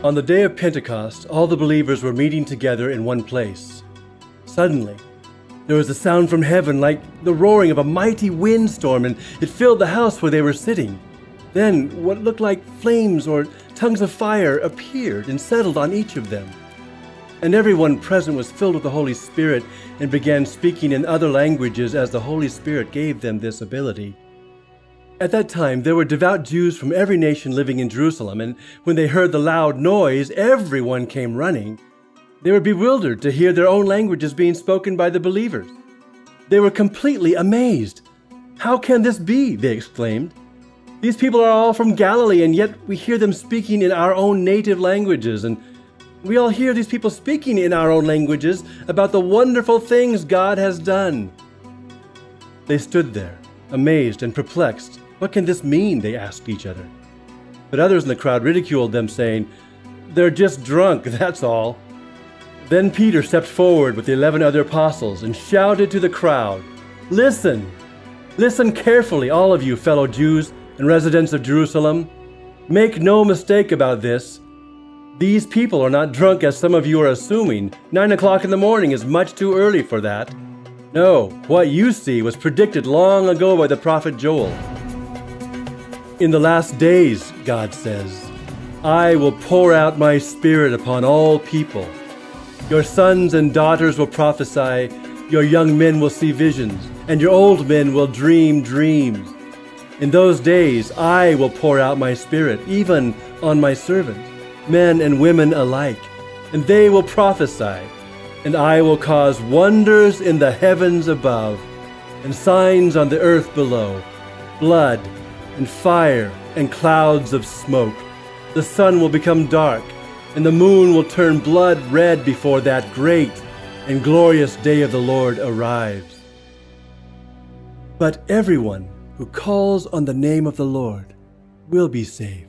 On the day of Pentecost, all the believers were meeting together in one place. Suddenly, there was a sound from heaven like the roaring of a mighty windstorm, and it filled the house where they were sitting. Then what looked like flames or tongues of fire appeared and settled on each of them. And everyone present was filled with the Holy Spirit and began speaking in other languages as the Holy Spirit gave them this ability. At that time, there were devout Jews from every nation living in Jerusalem, and when they heard the loud noise, everyone came running. They were bewildered to hear their own languages being spoken by the believers. They were completely amazed. "How can this be?" they exclaimed. "These people are all from Galilee, and yet we hear them speaking in our own native languages, and we all hear these people speaking in our own languages about the wonderful things God has done." They stood there, amazed and perplexed. "What can this mean?" they asked each other. But others in the crowd ridiculed them, saying, "They're just drunk, that's all." Then Peter stepped forward with the 11 other apostles and shouted to the crowd, "Listen! Listen carefully, all of you fellow Jews and residents of Jerusalem. Make no mistake about this. These people are not drunk as some of you are assuming. 9 o'clock in the morning is much too early for that. No, what you see was predicted long ago by the prophet Joel. In the last days, God says, I will pour out my Spirit upon all people. Your sons and daughters will prophesy, your young men will see visions, and your old men will dream dreams. In those days I will pour out my Spirit, even on my servants, men and women alike, and they will prophesy, and I will cause wonders in the heavens above, and signs on the earth below, blood and fire and clouds of smoke. The sun will become dark, and the moon will turn blood red before that great and glorious day of the Lord arrives. But everyone who calls on the name of the Lord will be saved.